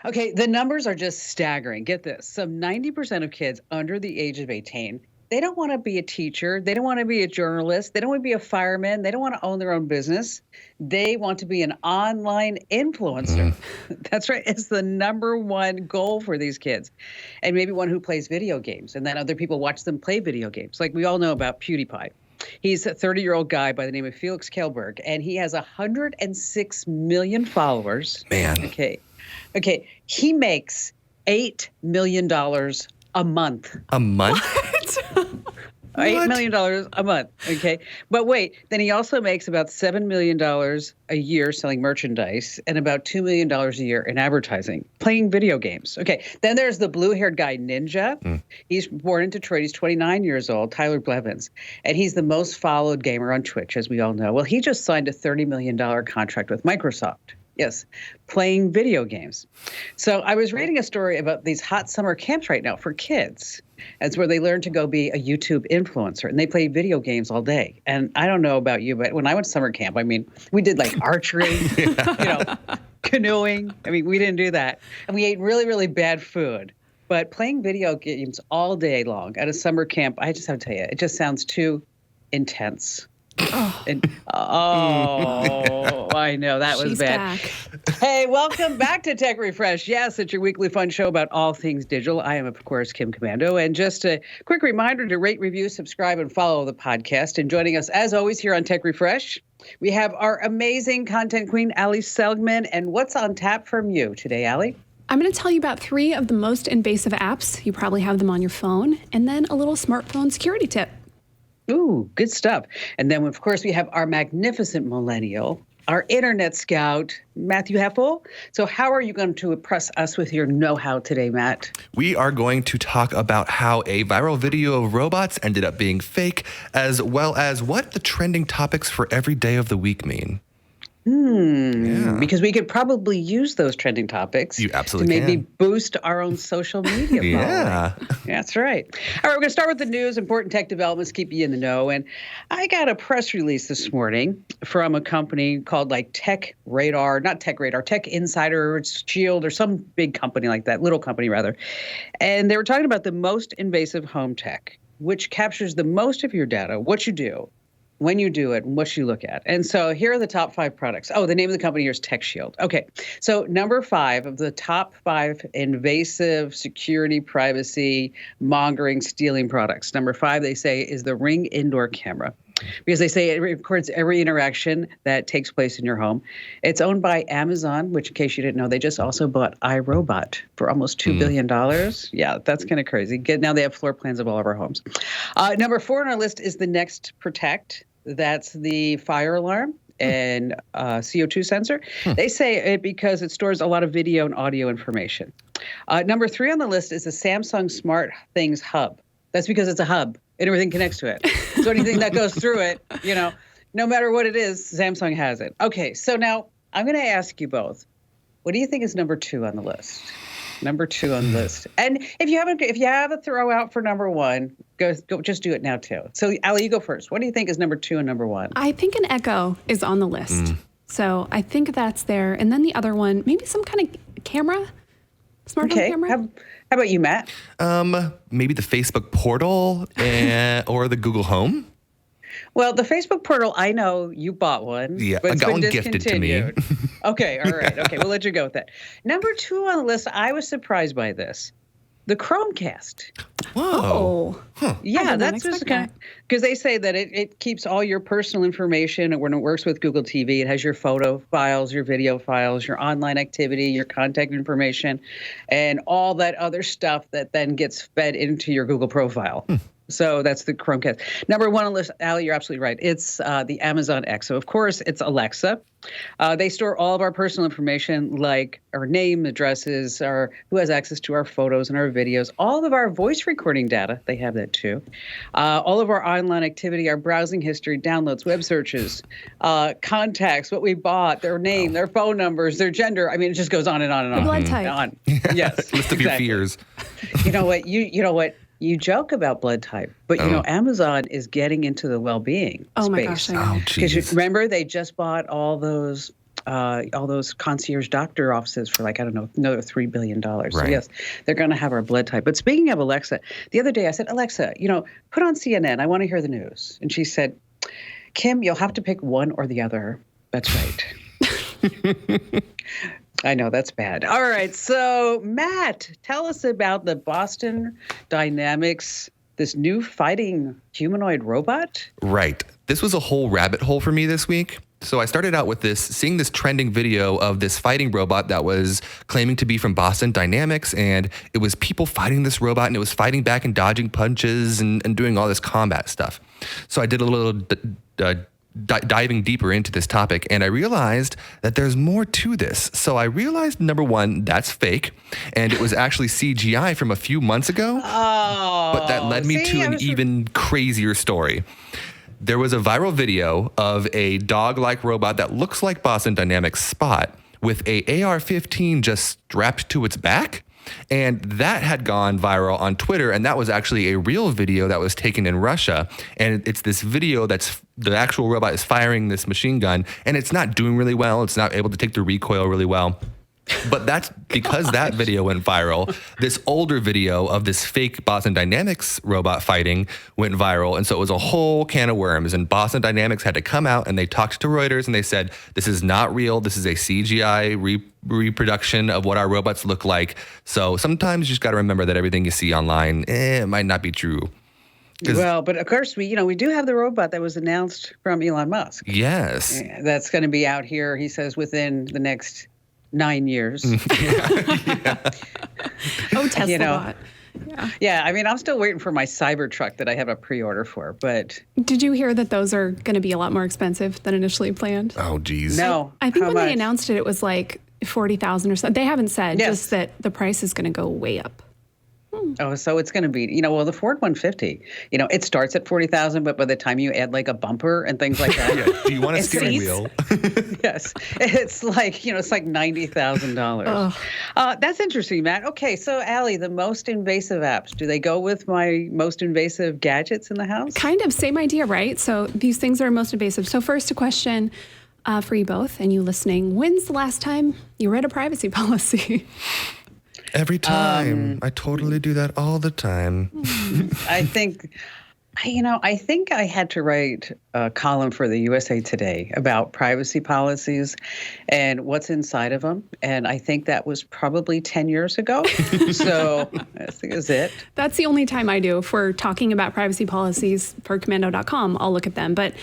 Okay, the numbers are just staggering. Get this. Some 90% of kids under the age of 18, they don't want to be a teacher. They don't want to be a journalist. They don't want to be a fireman. They don't want to own their own business. They want to be an online influencer. That's right. It's the number one goal for these kids. And maybe one who plays video games. And then other people watch them play video games. Like we all know about PewDiePie. He's a 30-year-old guy by the name of Felix Kjellberg, and he has 106 million followers. Man. Okay. He makes $8 million a month. A month? $8 million a month. Okay. But wait, then he also makes about $7 million a year selling merchandise and about $2 million a year in advertising, playing video games. Okay. Then there's the blue-haired guy, Ninja. He's born in Detroit. He's 29 years old, Tyler Blevins. And he's the most followed gamer on Twitch, as we all know. Well, he just signed a $30 million contract with Microsoft. Yes, playing video games. So I was reading a story about these hot summer camps right now for kids. It's where they learn to go be a YouTube influencer, and they play video games all day. And I don't know about you, but when I went to summer camp, I mean, we did like archery, canoeing. I mean, we didn't do that. And we ate really, really bad food. But playing video games all day long at a summer camp, I just have to tell you, it just sounds too intense. I know that was bad. Back. Hey, welcome back to Tech Refresh. Yes, it's your weekly fun show about all things digital. I am, of course, Kim Komando. And just a quick reminder to rate, review, subscribe, and follow the podcast. And joining us, as always, here on Tech Refresh, we have our amazing content queen, Ali Seligman. And what's on tap from you today, Ali? I'm going to tell you about 3 of the most invasive apps. You probably have them on your phone. And then a little smartphone security tip. Ooh, good stuff. And then, of course, we have our magnificent millennial, our internet scout, Matthew Heffel. So how are you going to impress us with your know-how today, Matt? We are going to talk about how a viral video of robots ended up being fake, as well as what the trending topics for every day of the week mean. Because we could probably use those trending topics to maybe boost our own social media following. Yeah. That's right. All right, we're going to start with the news, important tech developments, keep you in the know. And I got a press release this morning from a company called Tech Insider, Shield, or some big company like that, little company rather. And they were talking about the most invasive home tech, which captures the most of your data, what you do, when you do it, and what you look at. And so here are the top 5 products. Oh, the name of the company here is TechShield. Okay, so number 5 of the top 5 invasive security, privacy, mongering, stealing products. Number 5, they say, is the Ring indoor camera. Because they say it records every interaction that takes place in your home. It's owned by Amazon, which, in case you didn't know, they just also bought iRobot for almost $2 billion. Yeah, that's kind of crazy. Now they have floor plans of all of our homes. Number 4 on our list is the Nest Protect. That's the fire alarm and CO2 sensor. They say it because it stores a lot of video and audio information. Number 3 on the list is the Samsung Smart Things Hub. That's because it's a hub and everything connects to it. So anything that goes through it, no matter what it is, Samsung has it. Okay, so now I'm going to ask you both, what do you think is number 2 on the list? Number 2 on the list. And if you have a throw out for number 1, go just do it now too. So Ali, you go first. What do you think is number 2 and number 1? I think an Echo is on the list. So I think that's there. And then the other one, maybe some kind of camera, smart home camera. How about you, Matt? Maybe the Facebook portal or the Google Home. Well, the Facebook portal, I know you bought one. Yeah, but I got one gifted to me. Okay, all right. Okay, we'll let you go with that. Number 2 on the list, I was surprised by this. The Chromecast. Whoa. Huh. Yeah, that's just kind of, because they say that it keeps all your personal information, and when it works with Google TV, it has your photo files, your video files, your online activity, your contact information, and all that other stuff that then gets fed into your Google profile. So that's the Chromecast. Number 1 on the list, Ali, you're absolutely right. It's the Amazon Echo. Of course, it's Alexa. They store all of our personal information, like our name, addresses, who has access to our photos and our videos, all of our voice recording data. They have that too. All of our online activity, our browsing history, downloads, web searches, contacts, what we bought, their name, their phone numbers, their gender. I mean, it just goes on and on and on. Blood type. Yes. List of your fears. You know what? You know what? You joke about blood type, but Amazon is getting into the well-being space. Oh my gosh! Oh, Because remember, they just bought all those all those concierge doctor offices for like, I don't know, another $3 billion. Right. So yes, they're going to have our blood type. But speaking of Alexa, the other day I said, Alexa, put on CNN. I want to hear the news. And she said, Kim, you'll have to pick one or the other. That's right. I know, that's bad. All right. So, Matt, tell us about the Boston Dynamics, this new fighting humanoid robot. Right. This was a whole rabbit hole for me this week. So I started out with seeing this trending video of this fighting robot that was claiming to be from Boston Dynamics. And it was people fighting this robot, and it was fighting back and dodging punches and doing all this combat stuff. So I did a little diving deeper into this topic, and I realized that there's more to this. So I realized, number one, that's fake, and it was actually CGI from a few months ago. Oh, but that led me to an even crazier story. There was a viral video of a dog-like robot that looks like Boston Dynamics Spot with a AR-15 just strapped to its back. And that had gone viral on Twitter, and that was actually a real video that was taken in Russia. And it's this video that's the actual robot is firing this machine gun, and it's not doing really well. It's not able to take the recoil really well. But that's because that video went viral. This older video of this fake Boston Dynamics robot fighting went viral. And so it was a whole can of worms. And Boston Dynamics had to come out, and they talked to Reuters, and they said, this is not real. This is a CGI reproduction of what our robots look like. So sometimes you just got to remember that everything you see online, it might not be true. Well, but of course, we do have the robot that was announced from Elon Musk. Yes. That's going to be out here, he says, within the next 9 years. Yeah. Oh, Tesla bot. Yeah, I mean, I'm still waiting for my Cybertruck that I have a pre-order for, but... Did you hear that those are going to be a lot more expensive than initially planned? Oh, geez. No. I think when they announced it, it was like 40,000 or so. They haven't said, Yes. just that the price is going to go way up. Oh, so it's going to be, the Ford 150, it starts at 40,000, but by the time you add like a bumper and things like that. Yeah. Do you want a steering wheel? Yes. It's like, it's like $90,000. That's interesting, Matt. Okay. So Allie, the most invasive apps, do they go with my most invasive gadgets in the house? Kind of same idea, right? So these things are most invasive. So first, a question for you both and you listening. When's the last time you read a privacy policy? Every time. I totally do that all the time. I think I had to write a column for the USA Today about privacy policies and what's inside of them. And I think that was probably 10 years ago. So I think is it. That's the only time I do for talking about privacy policies for Komando.com. I'll look at them. But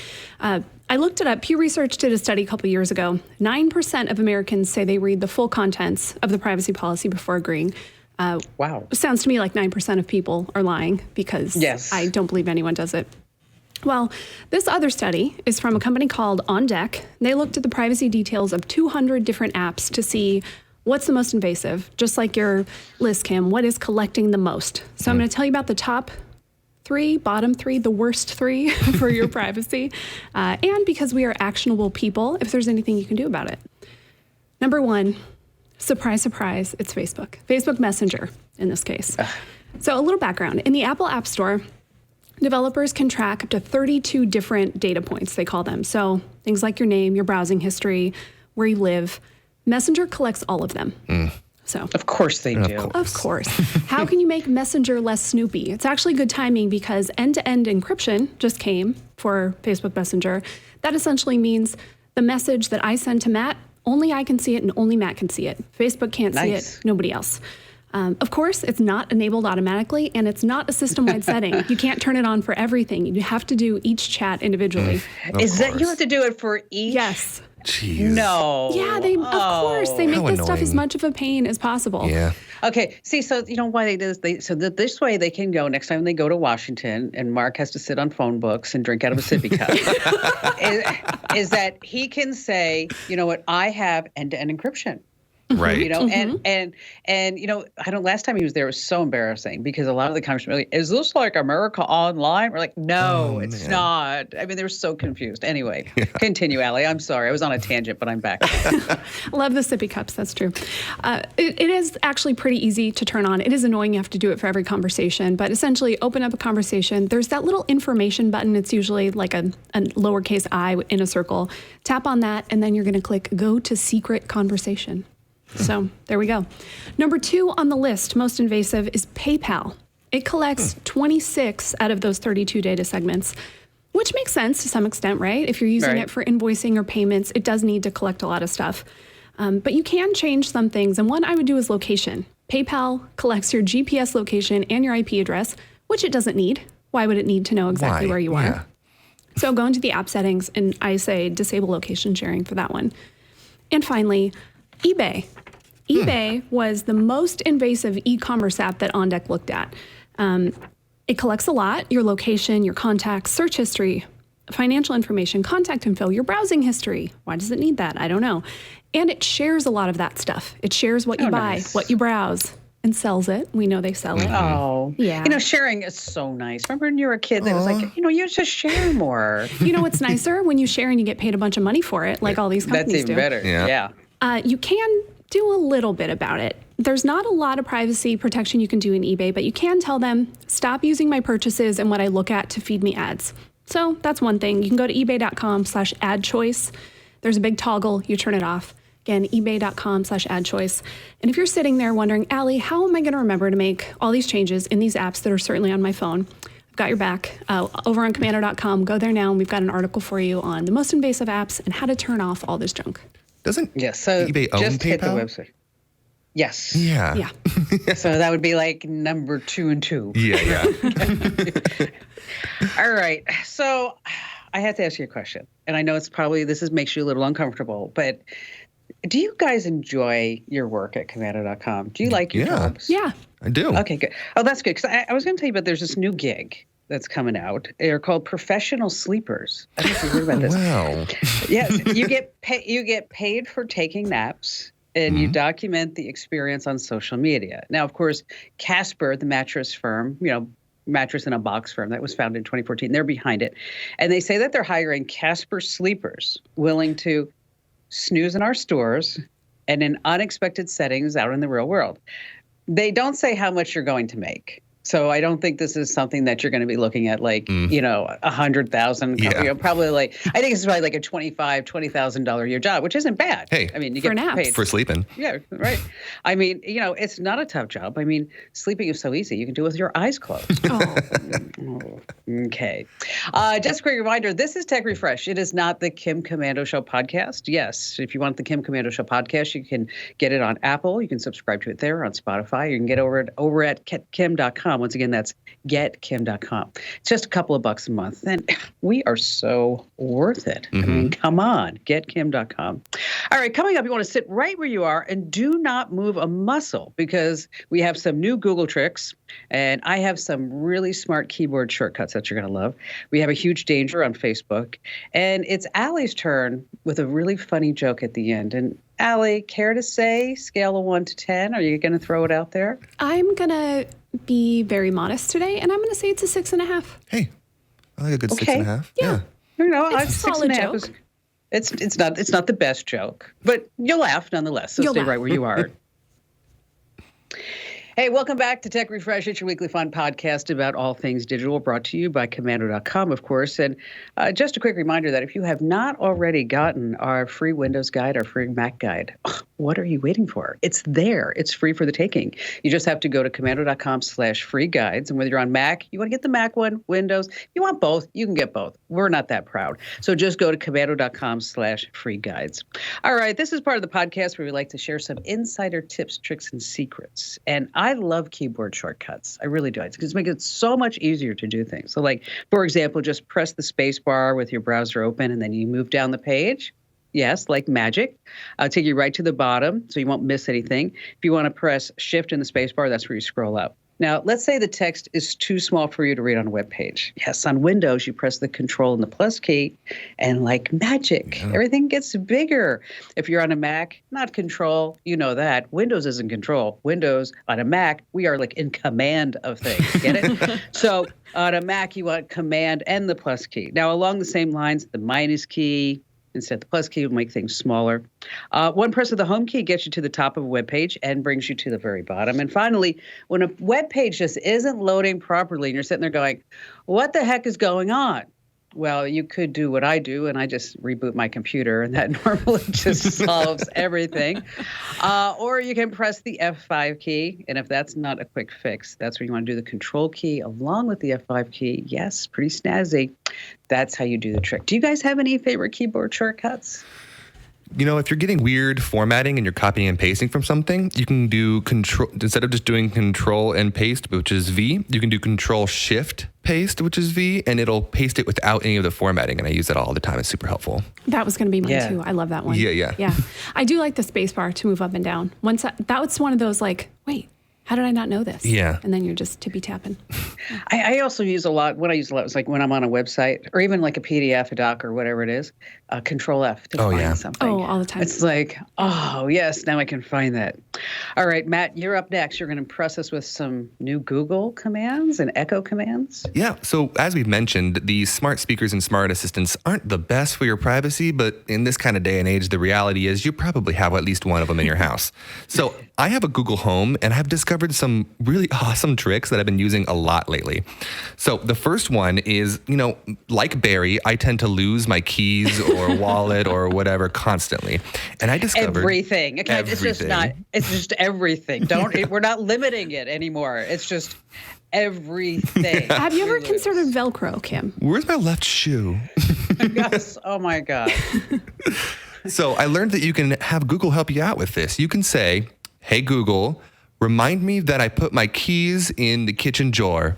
I looked it up. Pew Research did a study a couple years ago. 9% of Americans say they read the full contents of the privacy policy before agreeing. Wow. Sounds to me like 9% of people are lying because I don't believe anyone does it. Well, this other study is from a company called On Deck. They looked at the privacy details of 200 different apps to see what's the most invasive. Just like your list, Kim, what is collecting the most? So I'm going to tell you about the top 3, bottom 3, the worst 3 for your privacy. And because we are actionable people, if there's anything you can do about it. Number 1, surprise, surprise, it's Facebook. Facebook Messenger in this case. So a little background. In the Apple App Store, developers can track up to 32 different data points, they call them. So things like your name, your browsing history, where you live. Messenger collects all of them. So of course they do. Of course. How can you make Messenger less snoopy? It's actually good timing because end-to-end encryption just came for Facebook Messenger. That essentially means the message that I send to Matt, only I can see it and only Matt can see it. Facebook can't see it, nobody else. Of course, it's not enabled automatically, and it's not a system-wide setting. You can't turn it on for everything. You have to do each chat individually. Is that you have to do it for each? Yes. Jeez. No. Yeah, of course, they make this stuff as much of a pain as possible. Yeah. Okay. See, so you know why they do this? So that this way they can go next time they go to Washington, and Mark has to sit on phone books and drink out of a sippy cup. is that he can say, you know what? I have end-to-end encryption. Right. You know, and you know, I don't. Last time he was there, it was so embarrassing because a lot of the conversation were like, "Is this like America Online?" We're like, "No, it's not." I mean, they were so confused. Anyway, continue, Allie. I'm sorry, I was on a tangent, but I'm back. Love the sippy cups. That's true. It is actually pretty easy to turn on. It is annoying. You have to do it for every conversation, but essentially, open up a conversation. There's that little information button. It's usually like a lowercase I in a circle. Tap on that, and then you're going to click Go to Secret Conversation. So there we go. Number 2 on the list, most invasive, is PayPal. It collects 26 out of those 32 data segments, which makes sense to some extent, right? If you're using it for invoicing or payments, it does need to collect a lot of stuff. But you can change some things. And one I would do is location. PayPal collects your GPS location and your IP address, which it doesn't need. Why would it need to know exactly where you are? Yeah. So go into the app settings and I say disable location sharing for that one. And finally, eBay. eBay was the most invasive e-commerce app that OnDeck looked at. It collects a lot: your location, your contacts, search history, financial information, contact info, your browsing history. Why does it need that? I don't know. And it shares a lot of that stuff. It shares what you buy, what you browse, and sells it. We know they sell it. Oh, yeah. You know, sharing is so nice. Remember when you were a kid that was like, you know, you just share more. You know what's nicer? When you share and you get paid a bunch of money for it, like all these companies That's even better. Yeah. You can do a little bit about it. There's not a lot of privacy protection you can do in eBay, but you can tell them, stop using my purchases and what I look at to feed me ads. So that's one thing. You can go to ebay.com/ad choice. There's a big toggle. You turn it off. Again, ebay.com/ad choice. And if you're sitting there wondering, Allie, how am I going to remember to make all these changes in these apps that are certainly on my phone? I've got your back. Over on Komando.com, go there now, and we've got an article for you on the most invasive apps and how to turn off all this junk. Doesn't so eBay own just PayPal? hit the website. Yes. Yeah. So that would be like number 2 and 2. Yeah. All right. So I have to ask you a question. And I know it's probably, makes you a little uncomfortable, but do you guys enjoy your work at Komando.com? Do you like your jobs? Yeah. I do. Okay, good. Oh, that's good. Because I was going to tell you about there's this new gig that's coming out. They're called professional sleepers. I don't know if you heard about this. Wow. Yes, you get paid for taking naps, and you document the experience on social media. Now, of course, Casper, the mattress firm, mattress in a box firm that was founded in 2014, they're behind it, and they say that they're hiring Casper sleepers willing to snooze in our stores and in unexpected settings out in the real world. They don't say how much you're going to make. So I don't think this is something that you're going to be looking at like, $100,000. Probably like, I think it's probably like a $20,000 a year job, which isn't bad. Hey, I mean, you get paid for sleeping. Yeah, right. I mean, it's not a tough job. I mean, sleeping is so easy. You can do it with your eyes closed. Okay. Just a quick reminder, this is Tech Refresh. It is not the Kim Komando Show podcast. Yes, if you want the Kim Komando Show podcast, you can get it on Apple. You can subscribe to it there, on Spotify. You can get over at Kim.com. Once again, that's getkim.com. It's just a couple of bucks a month, and we are so worth it. I mean, come on, getkim.com. All right, coming up, you want to sit right where you are and do not move a muscle, because we have some new Google tricks, and I have some really smart keyboard shortcuts that you're going to love. We have a huge danger on Facebook, and it's Allie's turn with a really funny joke at the end. And Allie, care to say, scale of 1 to 10? Are you going to throw it out there? I'm going to be very modest today, and I'm going to say it's a 6.5. Hey, I like a good 6.5. Yeah. It's a solid joke. It's not the best joke, but you'll laugh nonetheless. So stay right where you are. Hey, welcome back to Tech Refresh. It's your weekly fun podcast about all things digital, brought to you by Komando.com, of course. And just a quick reminder that if you have not already gotten our free Windows guide, our free Mac guide, what are you waiting for? It's there. It's free for the taking. You just have to go to Komando.com/free guides. And whether you're on Mac, you want to get the Mac one, Windows, you want both, you can get both. We're not that proud. So just go to Komando.com/free guides. All right, this is part of the podcast where we like to share some insider tips, tricks, and secrets. And I love keyboard shortcuts. I really do. It's make it so much easier to do things. So like, for example, just press the space bar with your browser open and then you move down the page. Yes, like magic. I'll take you right to the bottom so you won't miss anything. If you want to press shift in the space bar, that's where you scroll up. Now, let's say the text is too small for you to read on a web page. Yes, on Windows, you press the Control and the plus key, and like magic, everything gets bigger. If you're on a Mac, not Control, you know that. Windows isn't Control. Windows, on a Mac, we are like in command of things. Get it? So on a Mac, you want Command and the plus key. Now, along the same lines, the minus key, instead the plus key will make things smaller. One press of the home key gets you to the top of a web page and brings you to the very bottom. And finally, when a web page just isn't loading properly and you're sitting there going, what the heck is going on? Well, you could do what I do, and I just reboot my computer, and that normally just solves everything. Or you can press the F5 key, and if that's not a quick fix, that's where you want to do the Control key along with the F5 key. Yes, pretty snazzy. That's how you do the trick. Do you guys have any favorite keyboard shortcuts? You know, if you're getting weird formatting and you're copying and pasting from something, you can do Control, instead of just doing Control and Paste, which is V, you can do Control Shift Paste, which is V, and it'll paste it without any of the formatting. And I use that all the time. It's super helpful. That was going to be mine too. I love that one. Yeah. I do like the space bar to move up and down. That was one of those like, wait, how did I not know this? Yeah. And then you're just tippy tapping. I also use a lot. What I use a lot is like when I'm on a website or even like a PDF, a doc, or whatever it is, Control F to find something. Oh, all the time. It's like, oh, yes, now I can find that. All right, Matt, you're up next. You're going to impress us with some new Google commands and Echo commands. Yeah. So as we've mentioned, these smart speakers and smart assistants aren't the best for your privacy, but in this kind of day and age, the reality is you probably have at least one of them in your house. So I have a Google Home, and I've discovered some really awesome tricks that I've been using a lot lately. So the first one is, like Barry, I tend to lose my keys or wallet or whatever constantly. And I discovered everything. Okay, it's just everything. We're not limiting it anymore. It's just everything. Have you ever considered Velcro, Kim? Where's my left shoe? Yes. Oh my God. So I learned that you can have Google help you out with this. You can say, hey, Google, remind me that I put my keys in the kitchen drawer.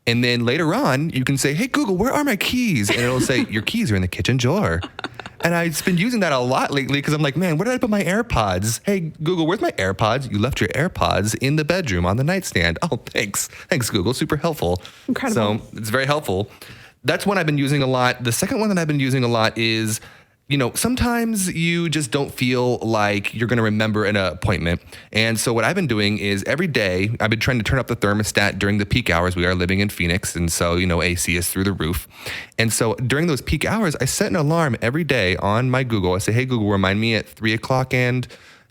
And then later on, you can say, hey, Google, where are my keys? And it'll say, your keys are in the kitchen drawer. And I've been using that a lot lately because I'm like, man, where did I put my AirPods? Hey, Google, where's my AirPods? You left your AirPods in the bedroom on the nightstand. Oh, thanks. Thanks, Google. Super helpful. Incredible. So it's very helpful. That's one I've been using a lot. The second one that I've been using a lot is, sometimes you just don't feel like you're going to remember an appointment. And so what I've been doing is every day, I've been trying to turn up the thermostat during the peak hours. We are living in Phoenix. And so, AC is through the roof. And so during those peak hours, I set an alarm every day on my Google. I say, hey, Google, remind me at 3 o'clock and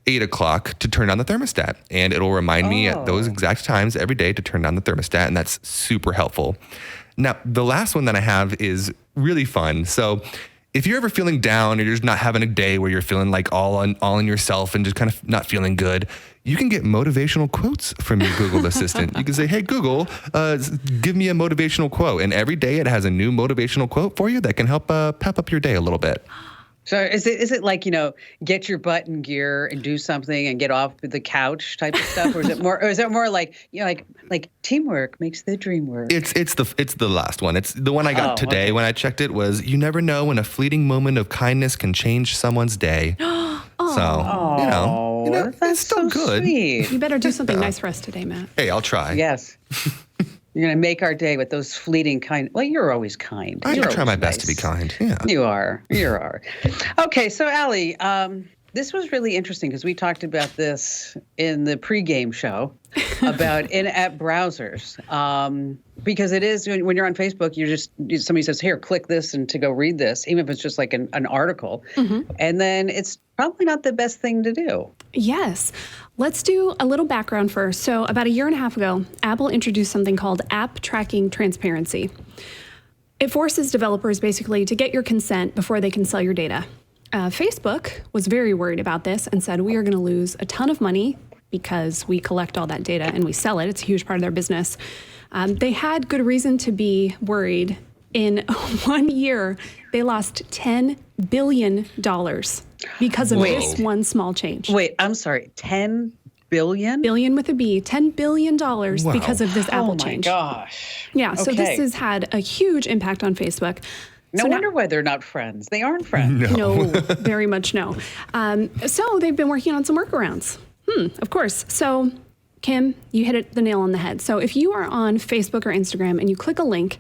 8 o'clock to turn on the thermostat. And it'll remind me at those exact times every day to turn on the thermostat. And that's super helpful. Now, the last one that I have is really fun. So if you're ever feeling down or you're just not having a day where you're feeling like all in yourself and just kind of not feeling good, you can get motivational quotes from your Google Assistant. You can say, hey, Google, give me a motivational quote. And every day it has a new motivational quote for you that can help pep up your day a little bit. So is it like, get your butt in gear and do something and get off the couch type of stuff? Or is it more like, like teamwork makes the dream work? It's the last one. It's the one I got today when I checked it was, you never know when a fleeting moment of kindness can change someone's day. So, that's it's still so good. Sweet. You better do something nice for us today, Matt. Hey, I'll try. Yes. You're going to make our day with those fleeting kind. Well, you're always kind. I try my best to be kind. Yeah. You are. Okay, so Allie, this was really interesting because we talked about this in the pregame show about in-app browsers. Because it is, when you're on Facebook, somebody says, here, click this and to go read this, even if it's just like an article. Mm-hmm. And then it's probably not the best thing to do. Yes. Let's do a little background first. So about a year and a half ago, Apple introduced something called App Tracking Transparency. It forces developers basically to get your consent before they can sell your data. Facebook was very worried about this and said, we are going to lose a ton of money because we collect all that data and we sell it. It's a huge part of their business. They had good reason to be worried. In 1 year, they lost $10 billion because of this one small change. Wait, I'm sorry, 10 billion? Billion with a B, $10 billion because of this Apple change. Oh my gosh. Yeah, so this has had a huge impact on Facebook. No wonder why they're not friends. They aren't friends. No, very much no. So they've been working on some workarounds. Of course. So Kim, you hit the nail on the head. So if you are on Facebook or Instagram and you click a link,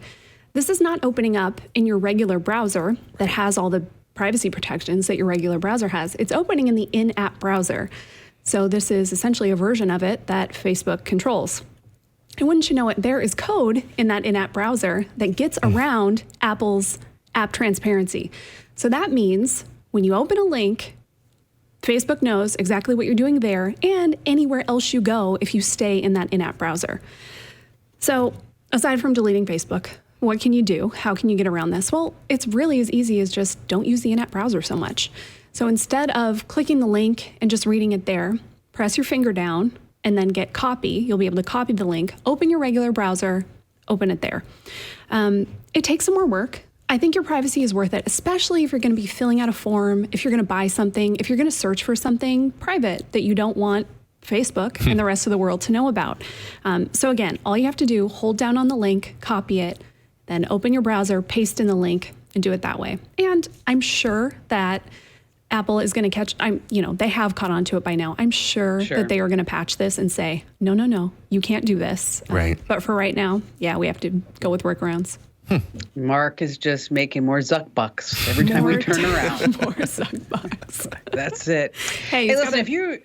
this is not opening up in your regular browser that has all the privacy protections that your regular browser has. It's opening in the in-app browser. So this is essentially a version of it that Facebook controls. And wouldn't you know it, there is code in that in-app browser that gets around Apple's app transparency. So that means when you open a link, Facebook knows exactly what you're doing there and anywhere else you go if you stay in that in-app browser. So aside from deleting Facebook, what can you do? How can you get around this? Well, it's really as easy as just don't use the in-app browser so much. So instead of clicking the link and just reading it there, press your finger down and then get copy. You'll be able to copy the link, open your regular browser, open it there. It takes some more work. I think your privacy is worth it, especially if you're going to be filling out a form, if you're going to buy something, if you're going to search for something private that you don't want Facebook and the rest of the world to know about. So again, all you have to do, hold down on the link, copy it, then open your browser, paste in the link, and do it that way. And I'm sure that Apple is going to catch, they have caught on to it by now. I'm sure that they are going to patch this and say, no, you can't do this. Right. But for right now, we have to go with workarounds. Mark is just making more Zuck bucks every time we turn around. More Zuck bucks. That's it. Hey, listen, if you...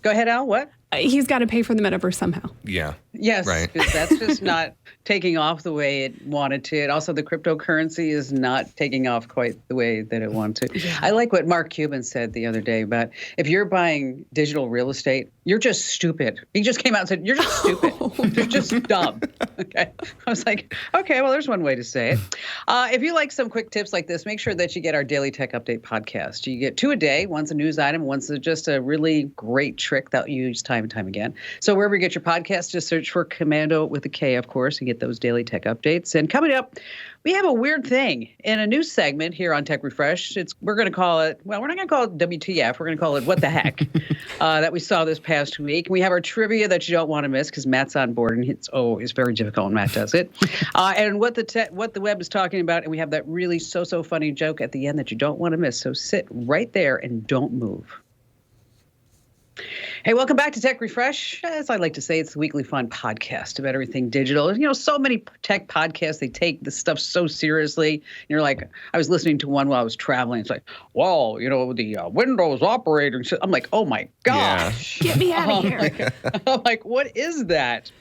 Go ahead, Al. What? He's got to pay for the metaverse somehow. Yeah. Yes, right. That's just not taking off the way it wanted to. And also, the cryptocurrency is not taking off quite the way that it wanted to. Yeah. I like what Mark Cuban said the other day about if you're buying digital real estate, you're just stupid. He just came out and said, you're just stupid. You're just dumb. Okay. I was like, okay, well, there's one way to say it. If you like some quick tips like this, make sure that you get our Daily Tech Update podcast. You get 2 a day. One's a news item. One's just a really great trick that you use time and time again. So wherever you get your podcast, just search for Komando with a K, of course, and get those daily tech updates. And coming up, we have a weird thing in a new segment here on Tech Refresh. We're going to call it, we're not going to call it WTF. We're going to call it What the Heck that we saw this past week. We have our trivia that you don't want to miss because Matt's on board, and it's very difficult when Matt does it. And what the web is talking about, and we have that really so funny joke at the end that you don't want to miss. So sit right there and don't move. Hey, welcome back to Tech Refresh. As I like to say, it's the weekly fun podcast about everything digital. So many tech podcasts, they take this stuff so seriously. You're like, I was listening to one while I was traveling. It's like, well, the Windows operating system. I'm like, oh my gosh. Yeah. Get me out of here. I'm like, what is that?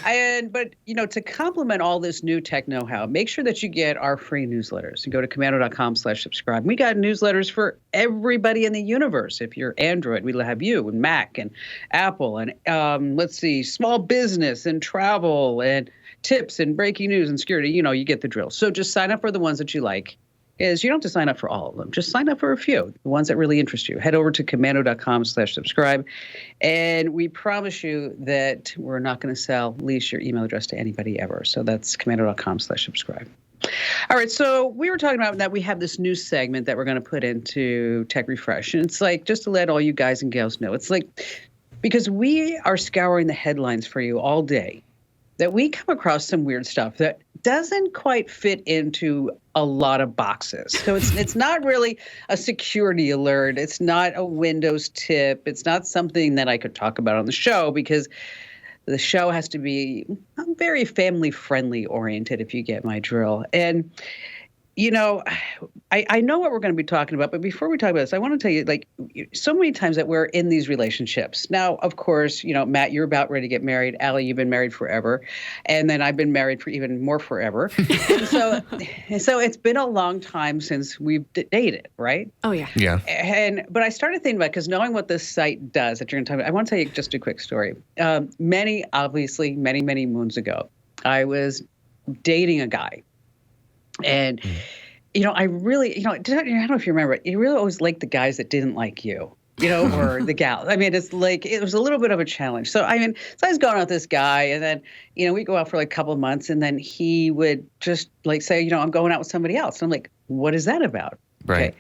But to complement all this new tech know-how, make sure that you get our free newsletters. You go to komando.com/subscribe. We got newsletters for everybody in the universe. If you're Android, we'll have you, and Mac and Apple and small business and travel and tips and breaking news and security. You get the drill. So just sign up for the ones that you like. You don't have to sign up for all of them. Just sign up for a few, the ones that really interest you. Head over to komando.com/subscribe. And we promise you that we're not going to lease your email address to anybody ever. So that's komando.com/subscribe. All right, so we were talking about that we have this new segment that we're going to put into Tech Refresh. And it's like, just to let all you guys and gals know, it's like, because we are scouring the headlines for you all day, that we come across some weird stuff that doesn't quite fit into a lot of boxes. So it's not really a security alert. It's not a Windows tip. It's not something that I could talk about on the show because the show has to be very family-friendly oriented, if you get my drill. And, I know what we're going to be talking about, but before we talk about this, I want to tell you, so many times that we're in these relationships. Now, of course, Matt, you're about ready to get married. Allie, you've been married forever. And then I've been married for even more forever. And so it's been a long time since we've dated, right? Oh, yeah. Yeah. But I started thinking about, because knowing what this site does that you're going to talk about, I want to tell you just a quick story. Many moons ago, I was dating a guy. And, I really, I don't know if you remember, you really always liked the guys that didn't like you, or the gal. I mean, it's like, it was a little bit of a challenge. So, I was going out with this guy, and then, we go out for like a couple of months, and then he would just say, I'm going out with somebody else. And I'm like, what is that about? Right. Okay.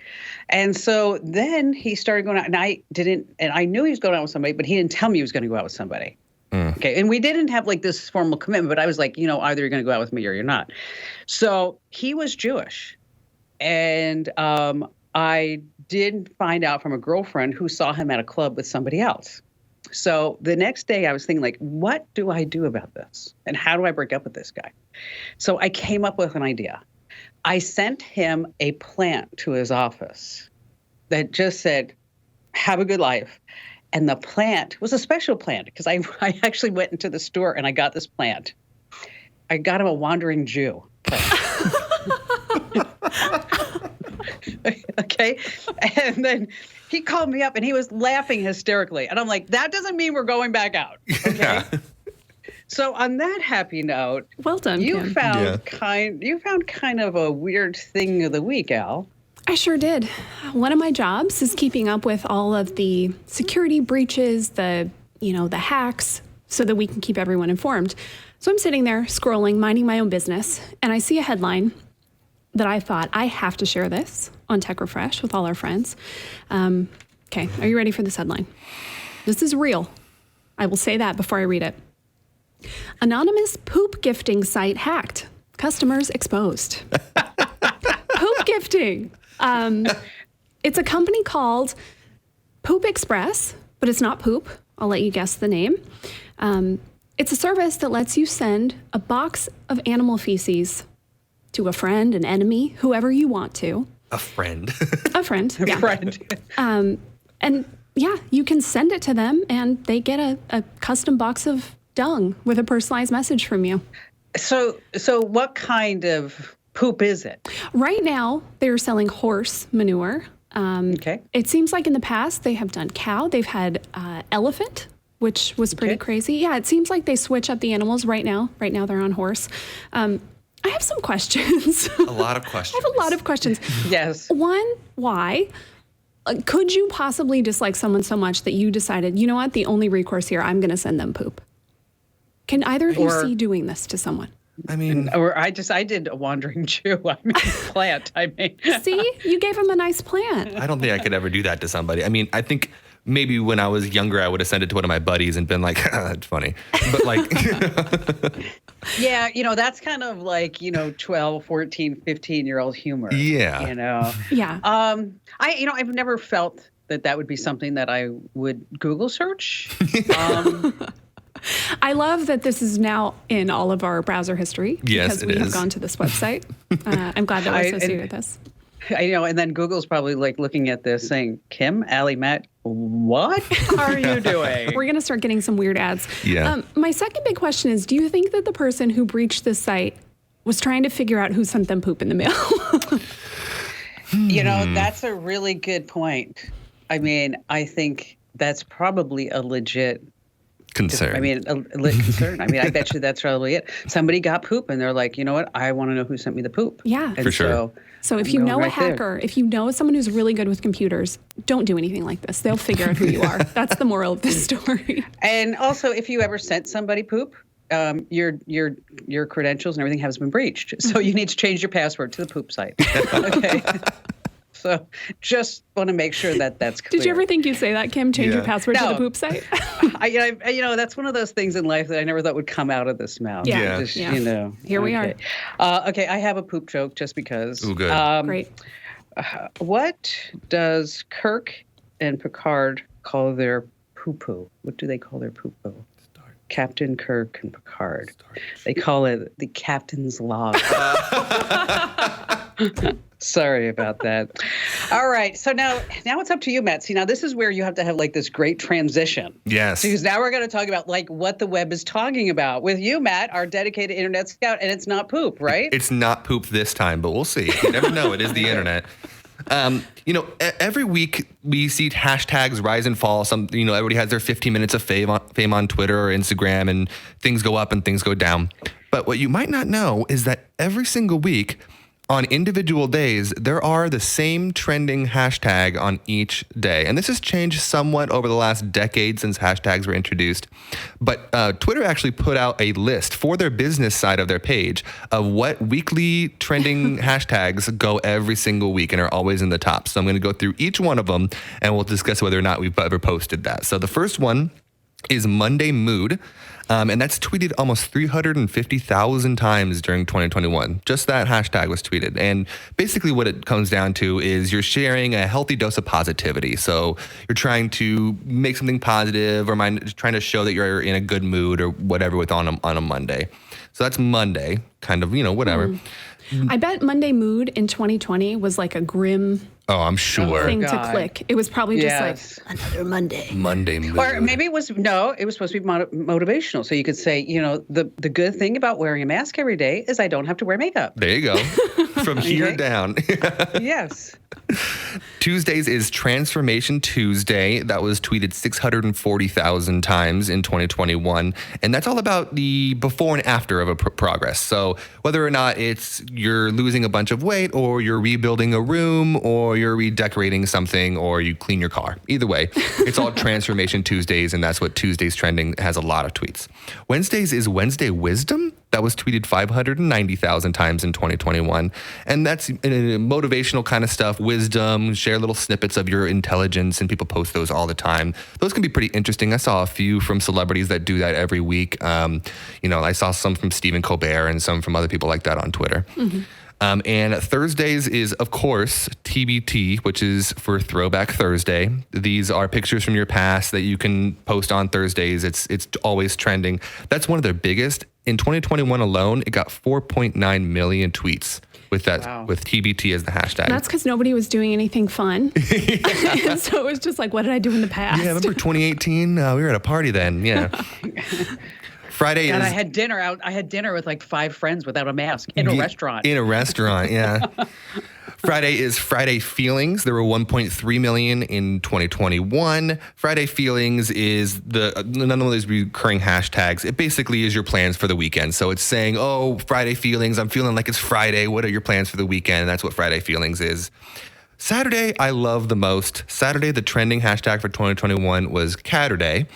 And so then he started going out, and I knew he was going out with somebody, but he didn't tell me he was going to go out with somebody. Okay. And we didn't have like this formal commitment, but I was like, either you're going to go out with me or you're not. So he was Jewish. And I did find out from a girlfriend who saw him at a club with somebody else. So the next day I was thinking, like, what do I do about this? And how do I break up with this guy? So I came up with an idea. I sent him a plant to his office that just said, have a good life. And the plant was a special plant because I actually went into the store and I got this plant. I got him a wandering Jew. Okay. And then he called me up and he was laughing hysterically. And I'm like, that doesn't mean we're going back out. Okay. Yeah. So on that happy note, well done, you Kim. found kind of a weird thing of the week, Al. I sure did. One of my jobs is keeping up with all of the security breaches, the hacks, so that we can keep everyone informed. So I'm sitting there scrolling, minding my own business, and I see a headline that I thought, I have to share this on Tech Refresh with all our friends. Okay, are you ready for this headline? This is real. I will say that before I read it. Anonymous poop gifting site hacked. Customers exposed. Poop gifting. It's a company called Poop Express, but it's not poop. I'll let you guess the name. It's a service that lets you send a box of animal feces to a friend, an enemy, whoever you want to. A friend. A friend. Yeah. A friend. And yeah, you can send it to them and they get a custom box of dung with a personalized message from you. So what kind of poop is it? Right now, they're selling horse manure. Okay. It seems like in the past they have done cow. They've had elephant, which was pretty crazy. Yeah, it seems like they switch up the animals right now. Right now they're on horse. I have some questions. A lot of questions. I have a lot of questions. Yes. One, why? Could you possibly dislike someone so much that you decided, you know what, the only recourse here, I'm going to send them poop? Can either of you see doing this to someone? I mean, or I did a wandering Jew. I mean, plant. I mean, see, you gave him a nice plant. I don't think I could ever do that to somebody. I mean, I think maybe when I was younger, I would have sent it to one of my buddies and been like, that's funny. But like, yeah, that's kind of like, 12, 14, 15-year-old humor. Yeah. Yeah. I've never felt that would be something that I would Google search. I love that this is now in all of our browser history because we have gone to this website. I'm glad that we're associated with this. I know, and then Google's probably like looking at this saying, Kim, Allie, Matt, what are you doing? We're going to start getting some weird ads. Yeah. My second big question is, do you think that the person who breached this site was trying to figure out who sent them poop in the mail? That's a really good point. I mean, I think that's probably a legit concern. I mean, a concern. I mean, I bet you that's probably it. Somebody got poop and they're like, you know what? I want to know who sent me the poop. Yeah. For sure. So if you know a hacker, if you know someone who's really good with computers, don't do anything like this. They'll figure out who you are. That's the moral of this story. And also, if you ever sent somebody poop, your credentials and everything has been breached. So you need to change your password to the poop site. Okay. So just want to make sure that that's clear. Did you ever think you'd say that, Kim? Change your password to the poop site? That's one of those things in life that I never thought would come out of this mouth. Yeah. Just, Here we are. Okay, I have a poop joke just because. Ooh, good. Great. What does Kirk and Picard call their poo-poo? What do they call their poo-poo? Captain Kirk and Picard. They call it the captain's log. Sorry about that. All right. So now it's up to you, Matt. See, now this is where you have to have like this great transition. Yes. Because now we're going to talk about like what the web is talking about with you, Matt, our dedicated internet scout, and it's not poop, right? It's not poop this time, but we'll see. You never know. It is the internet. Every week we see hashtags rise and fall. Everybody has their 15 minutes of fame on Twitter or Instagram, and things go up and things go down. But what you might not know is that every single week, on individual days, there are the same trending hashtag on each day. And this has changed somewhat over the last decade since hashtags were introduced. But Twitter actually put out a list for their business side of their page of what weekly trending hashtags go every single week and are always in the top. So I'm going to go through each one of them and we'll discuss whether or not we've ever posted that. So the first one is Monday Mood. And that's tweeted almost 350,000 times during 2021. Just that hashtag was tweeted. And basically what it comes down to is you're sharing a healthy dose of positivity. So you're trying to make something positive or trying to show that you're in a good mood or whatever on a Monday. So that's Monday, kind of, whatever. I bet Monday Mood in 2020 was like a grim I'm sure. thing to click. It was probably just like another Monday. Monday Mood. Or maybe it was supposed to be motivational. So you could say, the good thing about wearing a mask every day is I don't have to wear makeup. There you go. From here down. Yes. Tuesdays is Transformation Tuesday. That was tweeted 640,000 times in 2021. And that's all about the before and after of a progress. So whether or not you're losing a bunch of weight or you're rebuilding a room or you're redecorating something or you clean your car. Either way, it's all Transformation Tuesdays, and that's what Tuesdays Trending has a lot of tweets. Wednesdays is Wednesday Wisdom. That was tweeted 590,000 times in 2021. And that's motivational kind of stuff, wisdom, share little snippets of your intelligence, and people post those all the time. Those can be pretty interesting. I saw a few from celebrities that do that every week. I saw some from Stephen Colbert and some from other people like that on Twitter. Mm-hmm. And Thursdays is, of course, TBT, which is for Throwback Thursday. These are pictures from your past that you can post on Thursdays. It's always trending. That's one of their biggest. In 2021 alone, it got 4.9 million tweets with TBT as the hashtag. That's because nobody was doing anything fun. And so it was just like, what did I do in the past? Yeah, remember 2018? We were at a party then. Yeah. Friday is... I had dinner out. I had dinner with like 5 friends without a mask in a restaurant. In a restaurant, yeah. Friday is Friday Feelings. There were 1.3 million in 2021. Friday Feelings is none of those recurring hashtags. It basically is your plans for the weekend. So it's saying, Friday Feelings, I'm feeling like it's Friday. What are your plans for the weekend? And that's what Friday Feelings is. Saturday, I love the most. Saturday, the trending hashtag for 2021 was Catterday.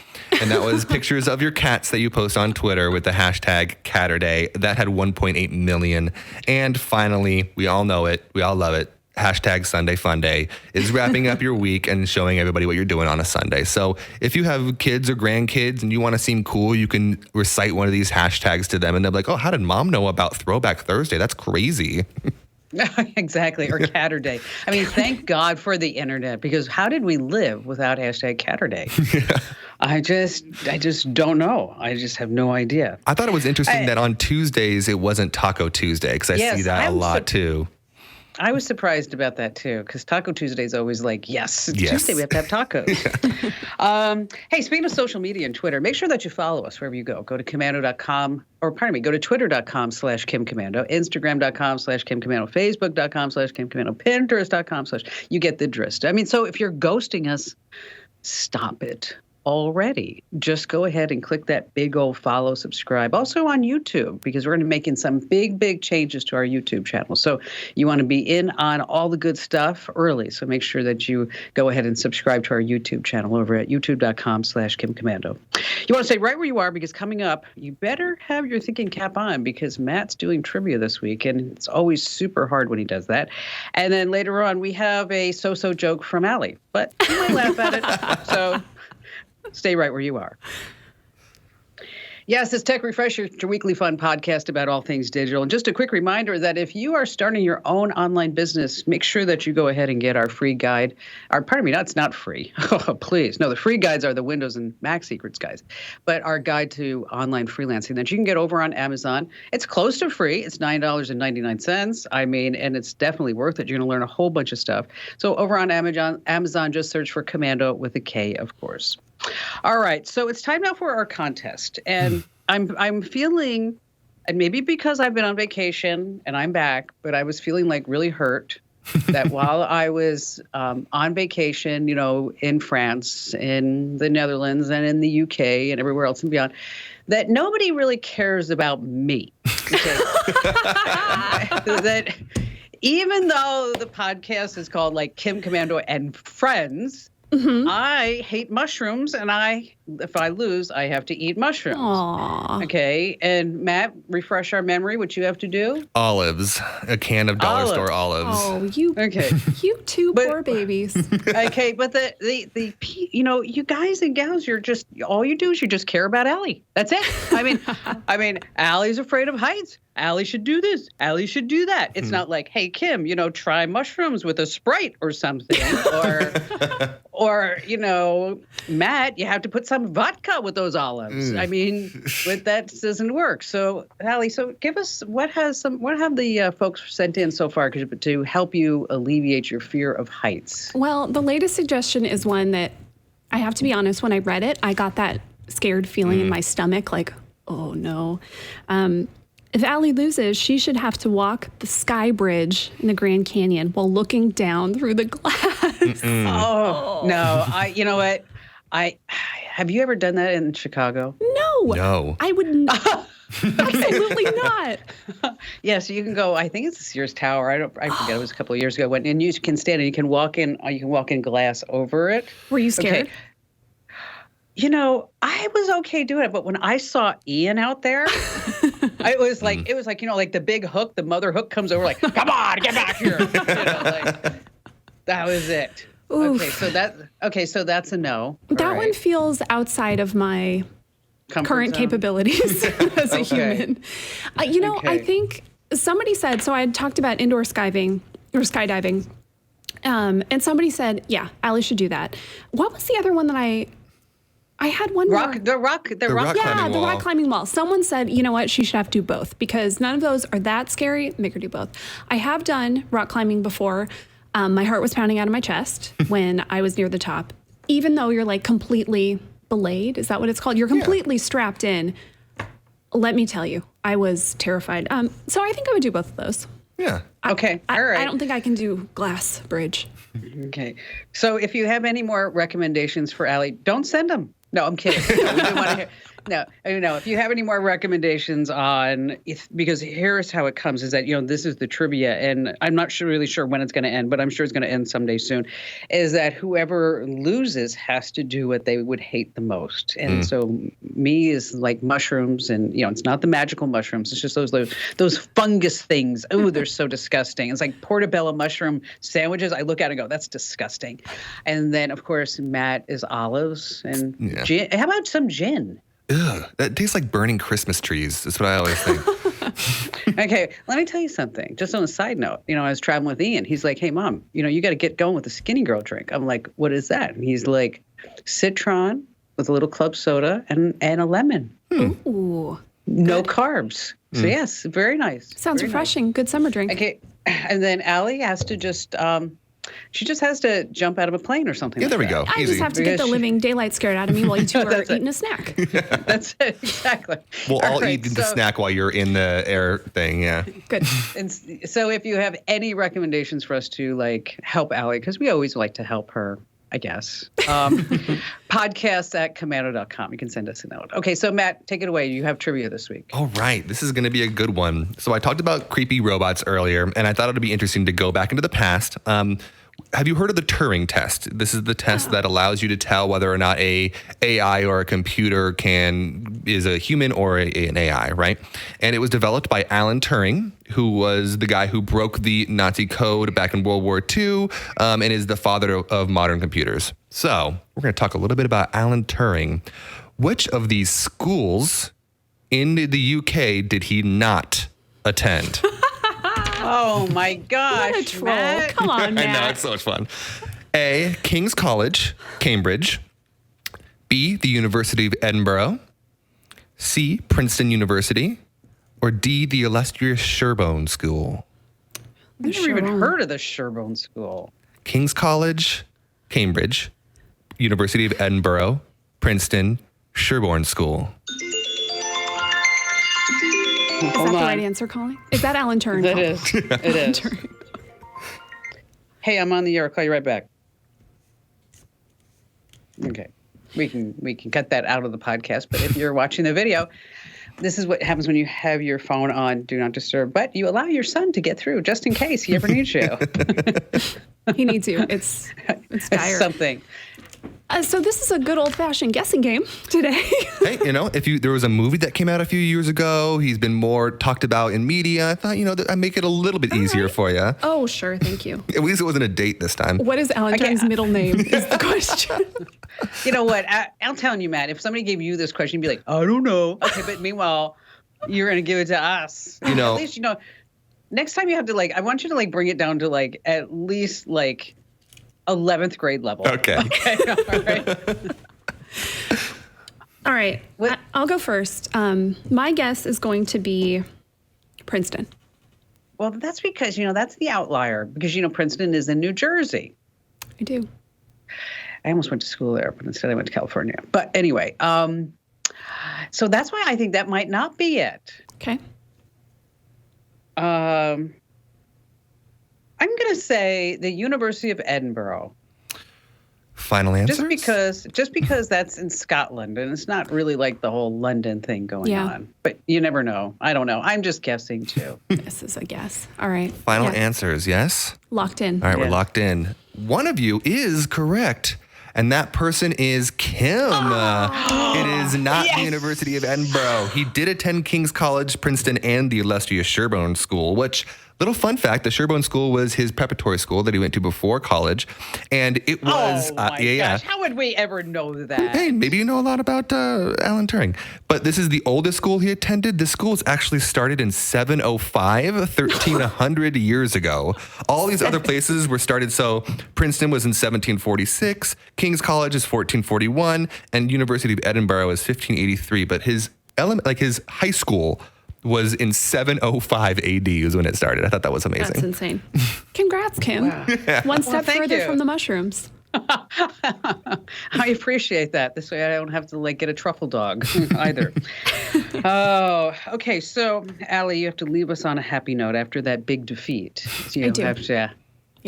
And that was pictures of your cats that you post on Twitter with the hashtag Catterday. That had 1.8 million. And finally, we all know it. We all love it. Hashtag Sunday Funday is wrapping up your week and showing everybody what you're doing on a Sunday. So if you have kids or grandkids and you want to seem cool, you can recite one of these hashtags to them. And they'll be like, how did mom know about Throwback Thursday? That's crazy. Exactly, or Catterday. I mean, thank God for the internet, because how did we live without hashtag Catterday? Yeah. I just don't know. I just have no idea. I thought it was interesting that on Tuesdays it wasn't Taco Tuesday, because I see that a lot too. I was surprised about that too, because Taco Tuesday is always like, yes, Tuesday we have to have tacos. Hey, speaking of social media and Twitter, make sure that you follow us wherever you go. Go to Komando.com, go to Twitter.com/KimKomando, Instagram.com/KimKomando, Facebook.com/KimKomando, Pinterest.com/ you get the gist. I mean, so if you're ghosting us, stop it already. Just go ahead and click that big old follow, subscribe. Also on YouTube, because we're going to be making some big changes to our YouTube channel. So you want to be in on all the good stuff early. So make sure that you go ahead and subscribe to our YouTube channel over at youtube.com/KimKomando. You want to stay right where you are, because coming up, you better have your thinking cap on, because Matt's doing trivia this week, and it's always super hard when he does that. And then later on, we have a so-so joke from Allie, but you might laugh at it. So stay right where you are. Yes, it's Tech Refresher, your weekly fun podcast about all things digital. And just a quick reminder that if you are starting your own online business, make sure that you go ahead and get our free guide. It's not free. Oh, please. No, the free guides are the Windows and Mac secrets guys. But our guide to online freelancing that you can get over on Amazon. It's close to free. It's $9.99. And it's definitely worth it. You're going to learn a whole bunch of stuff. So over on Amazon, just search for Komando with a K, of course. All right, so it's time now for our contest, and I'm feeling, and maybe because I've been on vacation and I'm back, but I was feeling like really hurt that while I was on vacation, in France, in the Netherlands, and in the UK, and everywhere else and beyond, that nobody really cares about me. Okay? That even though the podcast is called like Kim Komando and Friends. Mm-hmm. I hate mushrooms, and I if I lose, I have to eat mushrooms. Aww. Okay. And Matt, refresh our memory. What you have to do? Olives. A can of dollar store olives. Oh, you two poor babies. Okay, but the you guys and gals, all you do is you just care about Allie. That's it. I mean, Allie's afraid of heights. Allie should do this. Allie should do that. It's not like, hey, Kim, try mushrooms with a Sprite or something. or Matt, you have to put some vodka with those olives. I mean, but that doesn't work. So, Allie, give us what have the folks sent in so far to help you alleviate your fear of heights? Well, the latest suggestion is one that I have to be honest, when I read it, I got that scared feeling in my stomach, like, oh no. If Allie loses, she should have to walk the Sky Bridge in the Grand Canyon while looking down through the glass. Oh, no. You know what? Have you ever done that in Chicago? No. I would not. Absolutely not. Yeah, so you can go. I think it's the Sears Tower. I forget. It was a couple of years ago. And you can stand and you can walk in. You can walk in glass over it. Were you scared? Okay. I was okay doing it, but when I saw Ian out there, it was like the big hook, the mother hook comes over, like, come on, get back here. That was it. Oof. So that's a no. That one feels outside of my current capabilities as a human. I think somebody said, so I had talked about indoor skydiving, and somebody said, yeah, Allie should do that. What was the other one that I had one the rock climbing wall. Someone said, you know what, she should have to do both because none of those are that scary. Make her do both. I have done rock climbing before. My heart was pounding out of my chest when I was near the top. Even though you're like completely belayed, is that what it's called? You're completely strapped in. Let me tell you, I was terrified. So I think I would do both of those. Yeah. Okay. All right. I don't think I can do glass bridge. Okay. So if you have any more recommendations for Allie, don't send them. No, I'm kidding. No, we do want to hear. No. If you have any more recommendations because here's how it comes is that, this is the trivia, and I'm not really sure when it's going to end, but I'm sure it's going to end someday soon, is that whoever loses has to do what they would hate the most. And so me is like mushrooms, and, it's not the magical mushrooms. It's just those fungus things. Oh, they're so disgusting. It's like portobello mushroom sandwiches. I look at it and go, that's disgusting. And then, of course, Matt is olives and gin. How about some gin? Ugh, that tastes like burning Christmas trees. That's what I always think. Okay, let me tell you something. Just on a side note, I was traveling with Ian. He's like, hey, Mom, you got to get going with the skinny girl drink. I'm like, what is that? And he's like, citron with a little club soda and a lemon. Ooh. No carbs. So, yes, very nice. Sounds refreshing. Nice. Good summer drink. Okay, and then Allie has to just... she just has to jump out of a plane or something. Yeah, there we go. I just have to get the living daylight scared out of me while you two are eating a snack. That's it, exactly. We'll all eat the snack while you're in the air thing, yeah. Good. And so if you have any recommendations for us to, help Allie, because we always like to help her, I guess, podcast@komando.com. You can send us a note. Okay, so Matt, take it away. You have trivia this week. All right. This is going to be a good one. So I talked about creepy robots earlier, and I thought it would be interesting to go back into the past. Have you heard of the Turing Test? This is the test that allows you to tell whether or not a AI or a computer is a human or an AI, right? And it was developed by Alan Turing, who was the guy who broke the Nazi code back in World War II and is the father of modern computers. So we're going to talk a little bit about Alan Turing. Which of these schools in the UK did he not attend? Oh, my gosh. What a troll. Matt. Come on, Matt. I know, it's so much fun. A, King's College, Cambridge. B, the University of Edinburgh. C, Princeton University. Or D, the illustrious Sherborne School. I've never even heard of the Sherborne School. King's College, Cambridge. University of Edinburgh, Princeton, Sherborne School. Is that the right answer, calling? Is that Alan Turing? It is. It is. Hey, I'm on the air. I'll call you right back. Okay. We can cut that out of the podcast, but if you're watching the video, this is what happens when you have your phone on Do Not Disturb, but you allow your son to get through just in case he ever needs you. He needs you. It's dire. It's something. So this is a good old-fashioned guessing game today. Hey, if there was a movie that came out a few years ago, he's been more talked about in media. I thought, I'd make it a little bit easier for you. Oh, sure. Thank you. At least it wasn't a date this time. What is Alan Turing's middle name is the question. You know what? I'm telling you, Matt, if somebody gave you this question, you'd be like, I don't know. Okay, but meanwhile, you're going to give it to us. At least, next time you have to, I want you to, bring it down to, at least, 11th grade level. Okay. All right. All right. I'll go first. My guess is going to be Princeton. Well, that's because, that's the outlier. Because, Princeton is in New Jersey. I do. I almost went to school there, but instead I went to California. But anyway, so that's why I think that might not be it. Okay. I'm going to say the University of Edinburgh. Final answers? Just because that's in Scotland, and it's not really like the whole London thing going on. But you never know. I don't know. I'm just guessing, too. This is a guess. All right. Final answers, yes? Locked in. All right, we're locked in. One of you is correct. And that person is Kim. It is not the University of Edinburgh. He did attend King's College, Princeton, and the illustrious Sherborne School, which, little fun fact, the Sherborne School was his preparatory school that he went to before college. And it was... Oh, my gosh. How would we ever know that? Hey, maybe you know a lot about Alan Turing. But this is the oldest school he attended. This school was actually started in 705, 1,300 years ago. All these other places were started, so Princeton was in 1746, King's College is 1441, and University of Edinburgh is 1583. But his high school was in 705 AD is when it started. I thought that was amazing. That's insane. Congrats, Kim. Wow. One step further from the mushrooms. I appreciate that. This way I don't have to get a truffle dog either. Oh, okay. So, Allie, you have to leave us on a happy note after that big defeat. So you have to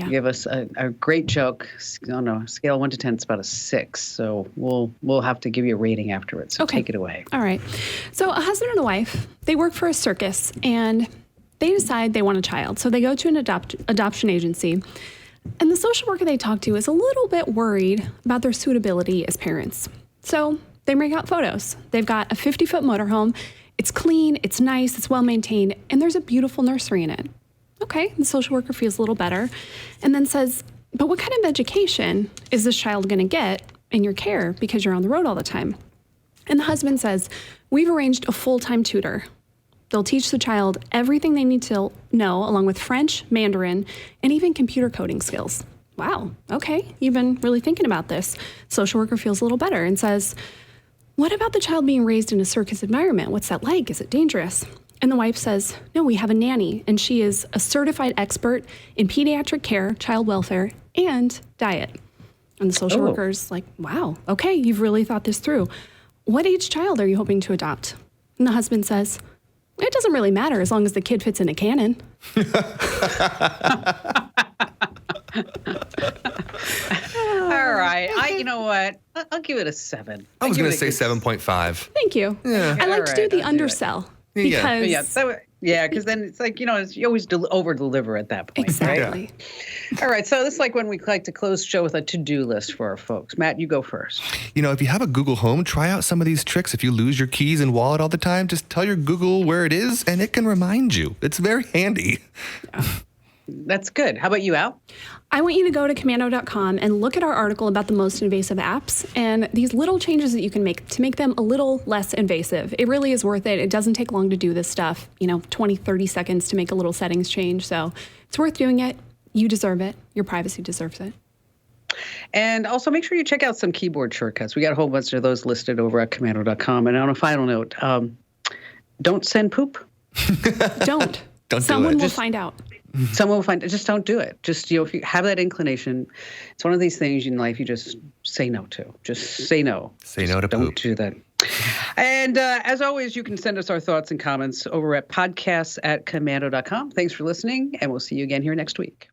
give us a great joke. On a scale of 1 to 10, it's about a 6. So we'll have to give you a rating afterwards. So take it away. All right. So a husband and a wife, they work for a circus and they decide they want a child. So they go to an adoption agency. And the social worker they talk to is a little bit worried about their suitability as parents. So they bring out photos. They've got a 50-foot motorhome. It's clean, it's nice, it's well-maintained, and there's a beautiful nursery in it. Okay, the social worker feels a little better and then says, but what kind of education is this child going to get in your care because you're on the road all the time? And the husband says, we've arranged a full-time tutor. They'll teach the child everything they need to know, along with French, Mandarin, and even computer coding skills. Wow, okay, you've been really thinking about this. Social worker feels a little better and says, what about the child being raised in a circus environment? What's that like? Is it dangerous? And the wife says, no, we have a nanny, and she is a certified expert in pediatric care, child welfare, and diet. And the social worker's like, wow, okay, you've really thought this through. What age child are you hoping to adopt? And the husband says, it doesn't really matter as long as the kid fits in a cannon. All right. You know what? I'll give it a 7. I was going to say 7.5. Thank you. Yeah. I like to do the undersell. Because then it's you always over-deliver at that point. Exactly. Right? All right, so this is like when we like to close the show with a to-do list for our folks. Matt, you go first. If you have a Google Home, try out some of these tricks. If you lose your keys and wallet all the time, just tell your Google where it is, and it can remind you. It's very handy. Yeah. That's good. How about you, Al? I want you to go to Komando.com and look at our article about the most invasive apps and these little changes that you can make to make them a little less invasive. It really is worth it. It doesn't take long to do this stuff, 20, 30 seconds to make a little settings change. So it's worth doing it. You deserve it. Your privacy deserves it. And also make sure you check out some keyboard shortcuts. We got a whole bunch of those listed over at Komando.com. And on a final note, don't send poop. Don't. Don't Someone do it. will find out. Someone will find it. Just don't do it. Just, if you have that inclination, it's one of these things in life you just say no to. Just say no. Say no to don't poop. Do that. And as always, you can send us our thoughts and comments over at podcasts@komando.com. Thanks for listening, and we'll see you again here next week.